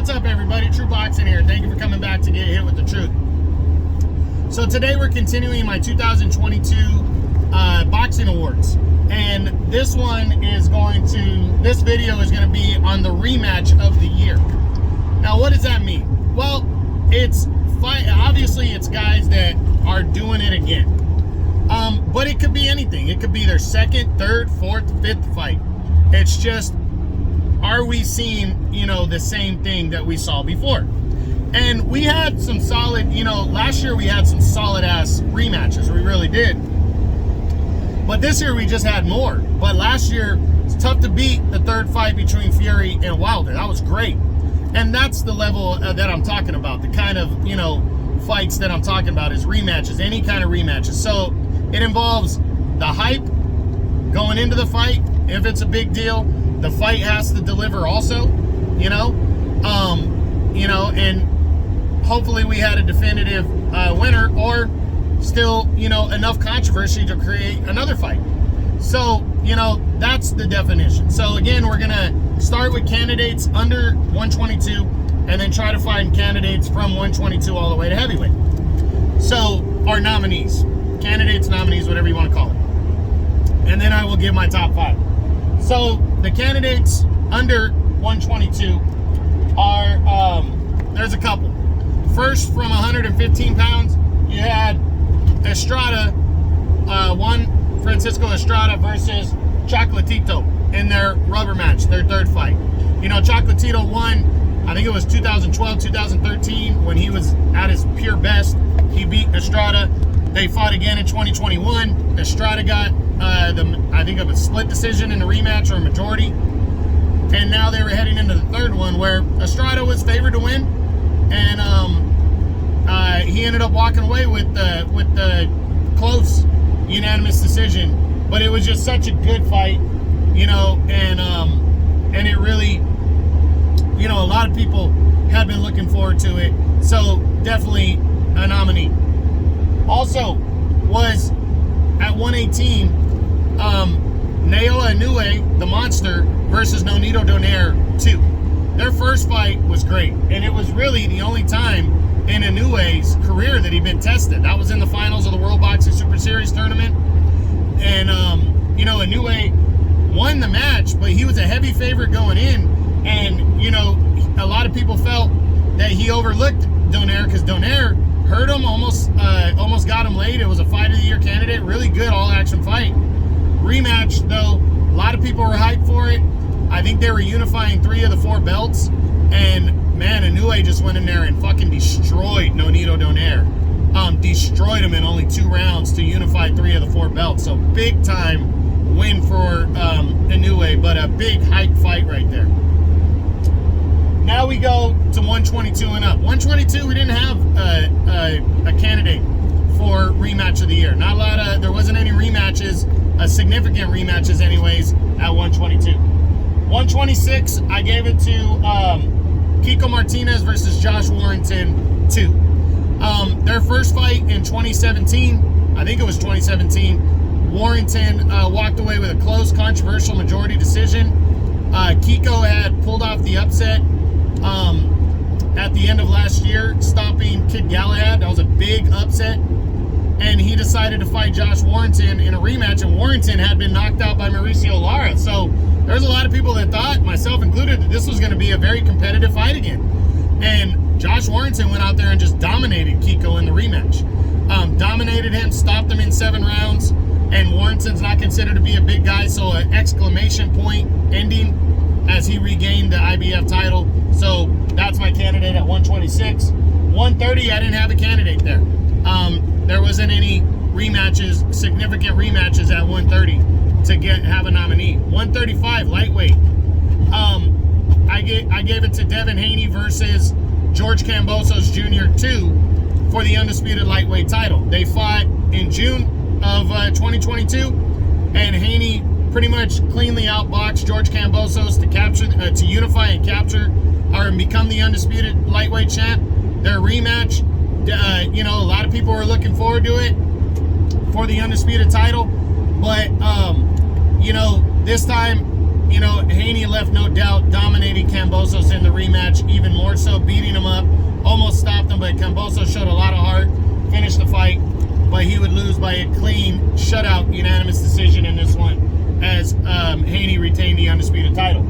What's up, everybody? True Boxing here. Thank you for coming back to get hit with the truth. So today we're continuing my 2022 boxing awards, and this video is going to be on the rematch of the year. Now, what does that mean? Well, obviously it's guys that are doing it again, but it could be anything. It could be their second, third, fourth, fifth fight. It's just, are we seeing, the same thing that we saw before? And we had some solid, last year we had some solid ass rematches. We really did. But this year we just had more. But last year, it's tough to beat the third fight between Fury and Wilder. That was great. And that's the level that I'm talking about. The kind of, fights that I'm talking about is rematches, any kind of rematches. So it involves the hype going into the fight. If it's a big deal, the fight has to deliver also, and hopefully we had a definitive winner, or still, enough controversy to create another fight. So, that's the definition. So again, we're gonna start with candidates under 122 and then try to find candidates from 122 all the way to heavyweight. So, our nominees, candidates, nominees, whatever you want to call it. And then I will give my top 5. So, the candidates under 122 are, there's a couple. First, from 115 pounds, you had Estrada, Francisco Estrada versus Chocolatito in their rubber match, their third fight. Chocolatito won, I think it was 2012, 2013, when he was at his pure best. He beat Estrada. They fought again in 2021. Estrada got, I think of a split decision in the rematch, or a majority. And now they were heading into the third one, where Estrada was favored to win, and he ended up walking away with the close unanimous decision. But it was just such a good fight, and it really, a lot of people had been looking forward to it. So definitely a nominee. Also was at 118, Naoya Inoue, the monster, versus Nonito Donaire 2. Their first fight was great, and it was really the only time in Inoue's career that he'd been tested. That was in the finals of the World Boxing Super Series tournament. And, Inoue won the match, but he was a heavy favorite going in. And, a lot of people felt that he overlooked Donaire, because Donaire hurt him, almost got him late. It was a fight of the year candidate. Really good all-action fight. Rematch, though, a lot of people were hyped for it. I think they were unifying 3 of the 4 belts. And, man, Inoue just went in there and fucking destroyed Nonito Donaire. Destroyed him in only 2 rounds to unify 3 of the 4 belts. So, big-time win for Inoue, but a big hype fight right there. Now we go to 122 and up. 122, we didn't have a candidate for rematch of the year. Not a lot of, there wasn't any rematches, significant rematches anyways, at 122. 126, I gave it to Kiko Martinez versus Josh Warrington 2. Their first fight in 2017, I think it was 2017, Warrington walked away with a close, controversial majority decision. Kiko had pulled off the upset at the end of last year, stopping Kid Galahad. That was a big upset. And he decided to fight Josh Warrington in a rematch, and Warrington had been knocked out by Mauricio Lara. So there's a lot of people that thought, myself included, that this was going to be a very competitive fight again. And Josh Warrington went out there and just dominated Kiko in the rematch. Dominated him, stopped him in 7 rounds, and Warrington's not considered to be a big guy, so an exclamation point ending as he regained the IBF title. So that's my candidate at 126. 130, I didn't have a candidate there. There wasn't any rematches, significant rematches at 130 to have a nominee. 135, lightweight. I gave it to Devin Haney versus George Kambosos Jr. 2 for the undisputed lightweight title. They fought in June of 2022, and Haney pretty much cleanly outboxed George Kambosos to capture, to unify and capture, or become the undisputed lightweight champ. Their rematch, a lot of people were looking forward to it for the undisputed title, but this time you know, Haney left no doubt, dominating Kambosos in the rematch, even more so, beating him up, almost stopped him, but Kambosos showed a lot of heart, finished the fight, but he would lose by a clean shutout unanimous decision in this one, as Haney retained the undisputed title.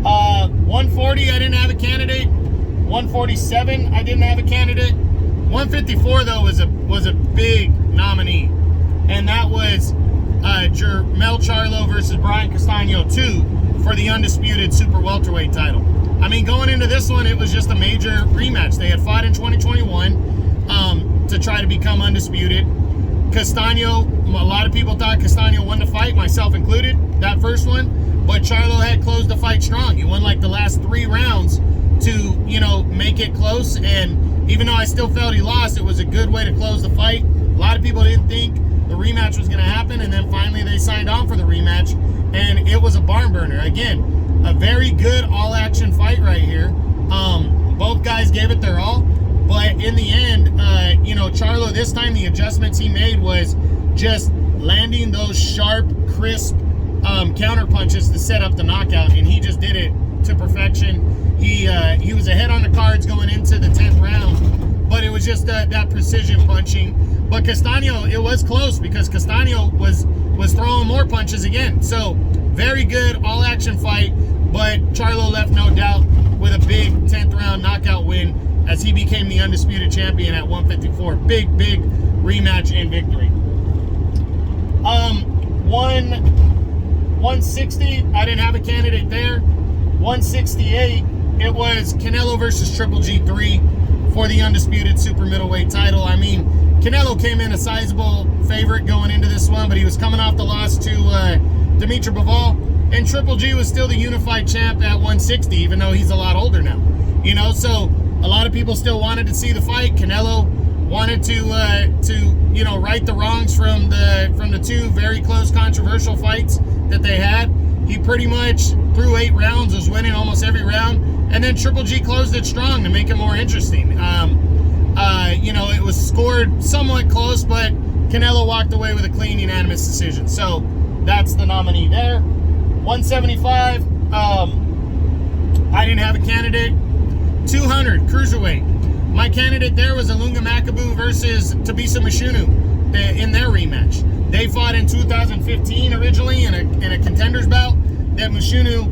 140, I didn't have a candidate. 147, I didn't have a candidate. 154, though, was a big nominee, and that was Jermell Charlo versus Brian Castano 2 for the undisputed super welterweight title. I mean, going into this one, it was just a major rematch. They had fought in 2021 to try to become undisputed. Castano, a lot of people thought Castano won the fight, myself included, that first one, but Charlo had closed the fight strong. He won like the last 3 rounds to, you know, make it close, and even though I still felt he lost, it was a good way to close the fight. A lot of people didn't think the rematch was going to happen, and then finally they signed on for the rematch, and it was a barn burner. Again, a very good all-action fight right here. Both guys gave it their all, but in the end, you know, Charlo, this time the adjustments he made was just landing those sharp, crisp counter punches to set up the knockout, and he just did it to perfection. He was ahead on the cards going into the 10th round, but it was just that precision punching. But Castano, it was close because Castano was throwing more punches again. So very good all-action fight, but Charlo left no doubt with a big 10th round knockout win as he became the undisputed champion at 154. Big rematch and victory. 160, I didn't have a candidate there. 168, it was Canelo versus Triple G3 for the undisputed super middleweight title. I mean, Canelo came in a sizable favorite going into this one, but he was coming off the loss to Dimitri Bivol, and Triple G was still the unified champ at 160, even though he's a lot older now. You know, so a lot of people still wanted to see the fight. Canelo wanted to you know, right the wrongs from the 2 very close, controversial fights that they had. He pretty much, through 8 rounds, was winning almost every round, and then Triple G closed it strong to make it more interesting. You know, it was scored somewhat close, but Canelo walked away with a clean, unanimous decision. So that's the nominee there. 175, I didn't have a candidate. 200, cruiserweight. My candidate there was Ilunga Makabu versus Tabisa Mashunu in their rematch. They fought in 2015 originally in a contenders bout that Mashunu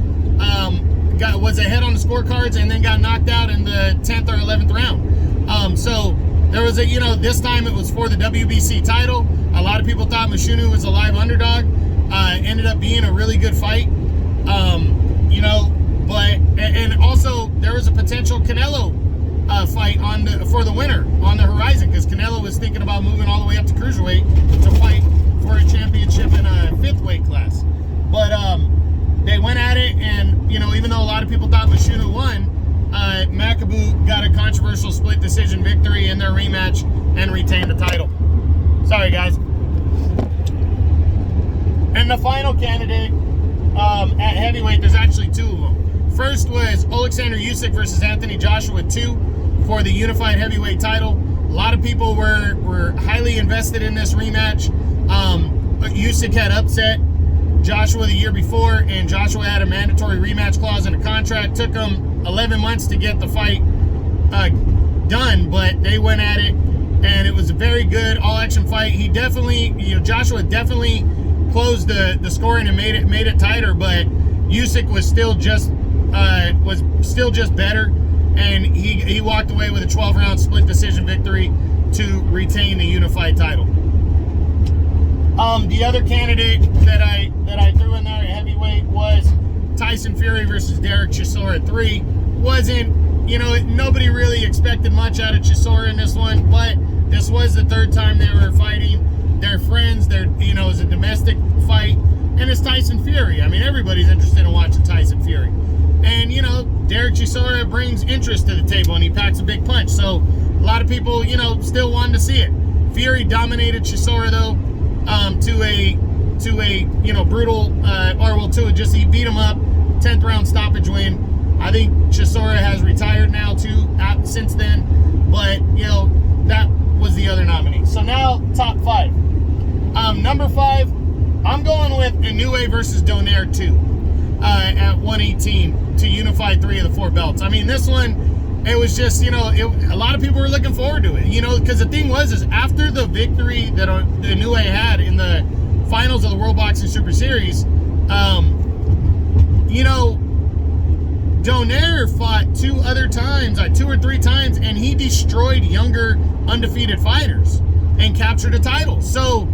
was ahead on the scorecards and then got knocked out in the 10th or 11th round. So there was you know, this time it was for the WBC title. A lot of people thought Mashunu was a live underdog. Ended up being a really good fight. You know, but, and also there was a potential Canelo fight for the winner on the horizon, because Canelo was thinking about moving all the way up to cruiserweight to fight for a championship in a 5th weight class. But they went at it, and you know, even though a lot of people thought Mashunu won, Makabu got a controversial split decision victory in their rematch and retained the title. Sorry, guys. And the final candidate at heavyweight, there's actually 2 of them. First was Alexander Usyk versus Anthony Joshua 2 for the unified heavyweight title. A lot of people were highly invested in this rematch. Usyk had upset Joshua the year before, and Joshua had a mandatory rematch clause in the contract. Took him 11 months to get the fight done, but they went at it, and it was a very good all-action fight. He definitely, you know, Joshua definitely closed the scoring and made it tighter, but Usyk was still just better, and he walked away with a 12-round split decision victory to retain the unified title. The other candidate that I threw in there at heavyweight was Tyson Fury versus Derek Chisora 3. Wasn't, you know, nobody really expected much out of Chisora in this one, but this was the 3rd time they were fighting. They're friends. You know, it's a domestic fight, and it's Tyson Fury. I mean, everybody's interested in watching Tyson Fury. And, you know, Derek Chisora brings interest to the table, and he packs a big punch. So a lot of people, you know, still wanted to see it. Fury dominated Chisora, though, to a you know, brutal, he beat him up, 10th round stoppage win. I think Chisora has retired now, too, since then. But, you know, that was the other nominee. So now, top 5. Number 5, I'm going with Inoue versus Donaire 2. at 118 to unify 3 of the 4 belts. I mean, this one, it was just, a lot of people were looking forward to it, because the thing is after the victory that Inoue had in the finals of the World Boxing Super Series, Donaire fought 2 or 3 times, and he destroyed younger undefeated fighters and captured a title. So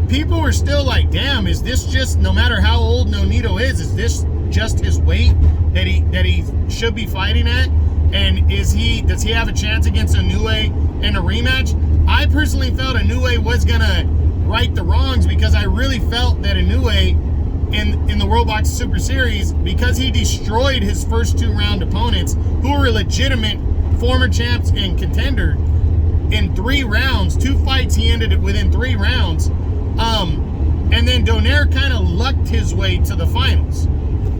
people were still like, damn, is this just, no matter how old Nonito is this just his weight that he should be fighting at? And does he have a chance against Inoue in a rematch? I personally felt Inoue was gonna right the wrongs, because I really felt that Inoue in the World Boxing Super Series, because he destroyed his first 2 round opponents who were legitimate former champs and contender in 3 rounds. 2 fights he ended it within 3 rounds. And then Donaire kind of lucked his way to the finals.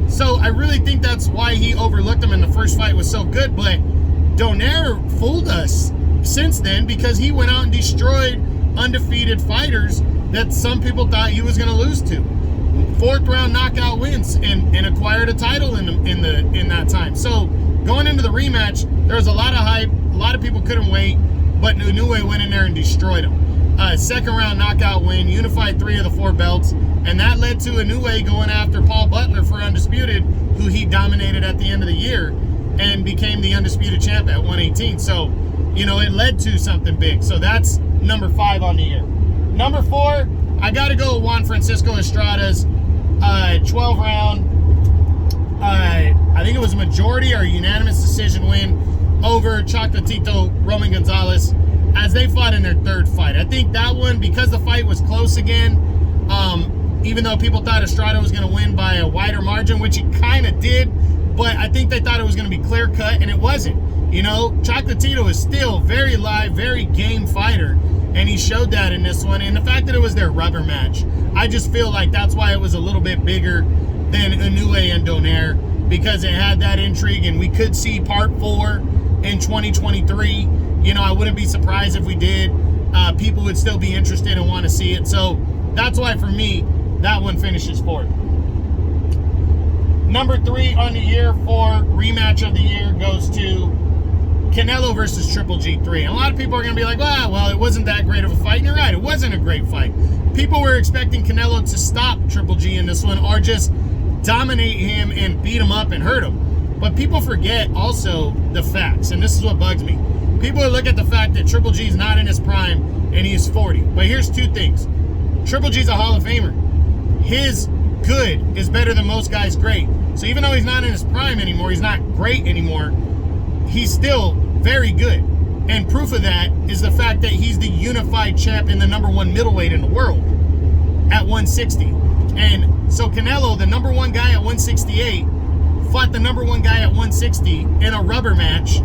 So I really think that's why he overlooked him, and the first fight was so good. But Donaire fooled us since then, because he went out and destroyed undefeated fighters that some people thought he was going to lose to. 4th round knockout wins and acquired a title in that time. So going into the rematch, there was a lot of hype. A lot of people couldn't wait, but Inoue went in there and destroyed him. 2nd round knockout win, unified 3 of the 4 belts, and that led to Inoue going after Paul Butler for undisputed, who he dominated at the end of the year and became the undisputed champ at 118. So, it led to something big. So that's number 5 on the year. Number 4, I got to go with Juan Francisco Estrada's 12 round, I think it was a majority or unanimous decision win over Chocolatito Roman Gonzalez, as they fought in their 3rd fight. I think that one, because the fight was close again, even though people thought Estrada was going to win by a wider margin, which he kind of did, but I think they thought it was going to be clear cut, and it wasn't. Chocolatito is still very live, very game fighter, and he showed that in this one. And the fact that it was their rubber match, I just feel like that's why it was a little bit bigger than Inoue and Donaire, because it had that intrigue, and we could see part 4 in 2023. I wouldn't be surprised if we did. People would still be interested and want to see it. So that's why, for me, that one finishes 4th. Number 3 on the year for rematch of the year goes to Canelo versus Triple G3. And a lot of people are going to be like, well, it wasn't that great of a fight. And you're right, it wasn't a great fight. People were expecting Canelo to stop Triple G in this one, or just dominate him and beat him up and hurt him. But people forget also the facts, and this is what bugs me. People look at the fact that Triple G is not in his prime and he is 40. But here's 2 things. Triple G's a Hall of Famer. His good is better than most guys' great. So even though he's not in his prime anymore, he's not great anymore, he's still very good. And proof of that is the fact that he's the unified champ in the number 1 middleweight in the world at 160. And so Canelo, the number 1 guy at 168, fought the number 1 guy at 160 in a rubber match.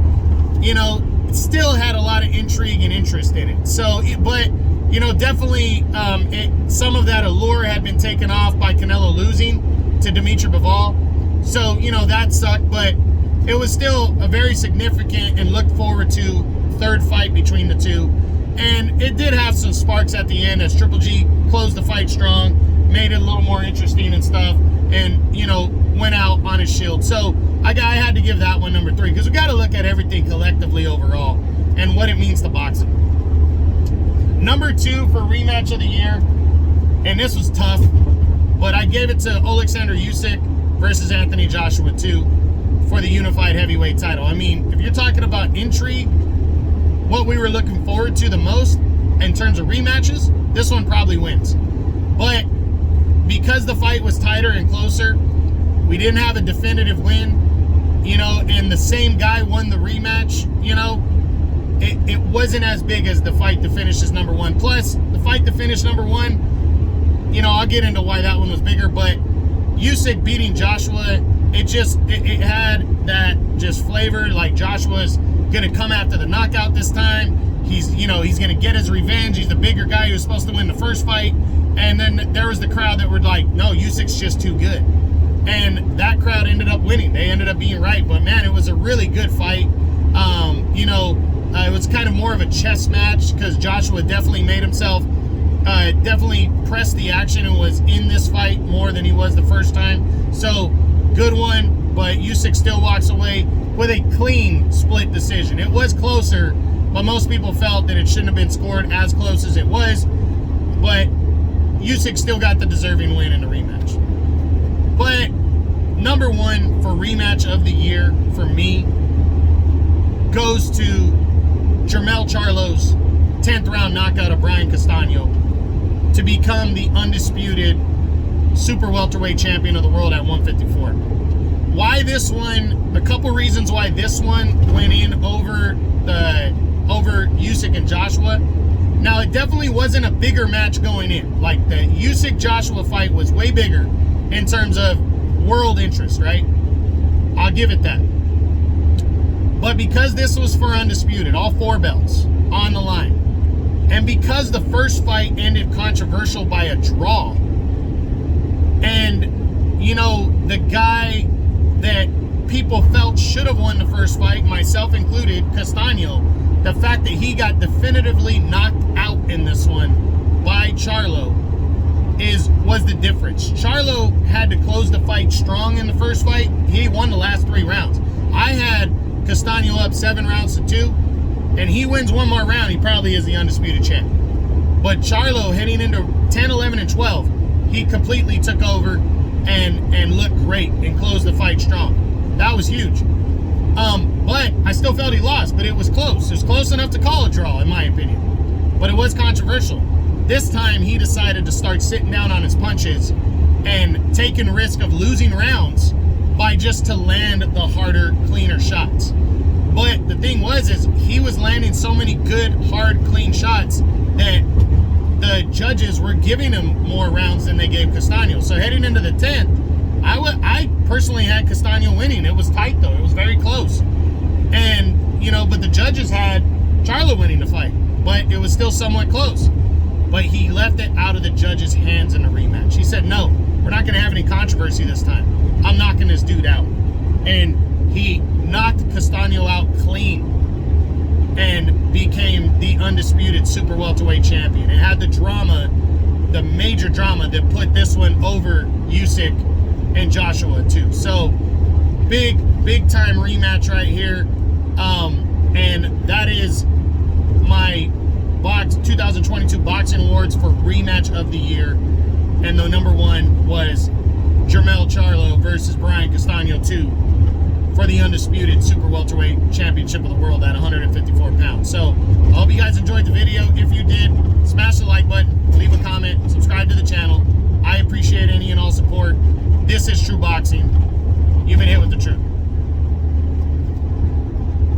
Still had a lot of intrigue and interest in it. So, definitely some of that allure had been taken off by Canelo losing to Dimitri Bivol. So, that sucked, but it was still a very significant and looked forward to 3rd fight between the 2. And it did have some sparks at the end as Triple G closed the fight strong, made it a little more interesting and stuff, and, went out on his shield. So I had to give that one number 3, because we got to look at everything collectively overall and what it means to boxing. Number 2 for rematch of the year, and this was tough, but I gave it to Alexander Usyk versus Anthony Joshua 2 for the unified heavyweight title. I mean, if you're talking about intrigue, what we were looking forward to the most in terms of rematches, this one probably wins. But because the fight was tighter and closer, we didn't have a definitive win, and the same guy won the rematch, it wasn't as big as the fight to finish as number 1. Plus, the fight to finish number 1, I'll get into why that one was bigger, but Usyk beating Joshua, it had that just flavor, like Joshua's going to come after the knockout this time. He's going to get his revenge. He's the bigger guy who was supposed to win the first fight. And then there was the crowd that were like, no, Usyk's just too good. And that crowd ended up winning. They ended up being right. But, man, it was a really good fight. It was kind of more of a chess match, because Joshua definitely made himself, definitely pressed the action and was in this fight more than he was the first time. So Good one, but Usyk still walks away with a clean split decision. It was closer, but most people felt that it shouldn't have been scored as close as it was. But Usyk still got the deserving win in the rematch. But number one for rematch of the year for me goes to Jermell Charlo's 10th round knockout of Brian Castano to become the undisputed super welterweight champion of the world at 154. Why this one? A couple reasons why this one went in over Usyk and Joshua. Now, it definitely wasn't a bigger match going in. Like, the Usyk-Joshua fight was way bigger in terms of world interest, right? I'll give it that. But because this was for undisputed, all 4 belts on the line, and because the first fight ended controversial by a draw, and, you know, the guy that people felt should have won the first fight, myself included, Castano, the fact that he got definitively knocked out in this one by Charlo was the difference. Charlo had to close the fight strong in the first fight. He won the last 3 rounds. I had Castano up 7 rounds to 2, and he wins one more round, he probably is the undisputed champ. But Charlo, heading into 10, 11, and 12, he completely took over and looked great and closed the fight strong. That was huge. But I still felt he lost, but it was close. It was close enough to call a draw, in my opinion. But it was controversial. This time, he decided to start sitting down on his punches and taking risk of losing rounds by just to land the harder, cleaner shots. But the thing was, is he was landing so many good, hard, clean shots that the judges were giving him more rounds than they gave Castano. So heading into the 10th, I personally had Castano winning. It was tight, though. It was very close. And, you know, but the judges had Charlo winning the fight. But it was still somewhat close. But he left it out of the judges' hands in the rematch. He said, no, we're not going to have any controversy this time. I'm knocking this dude out. And he knocked Castano out clean and became the undisputed super welterweight champion. It had the drama, the major drama that put this one over Usyk and Joshua too. So big time rematch right here. And that is my 2022 boxing awards for rematch of the year. And the number one was Jermell Charlo versus Brian Castano 2 for the undisputed super welterweight championship of the world at 154 pounds. So I hope you guys enjoyed the video. If you did, smash the like button, leave a comment, subscribe to the channel. I appreciate any and all support. This is True Boxing. You've been hit with the truth.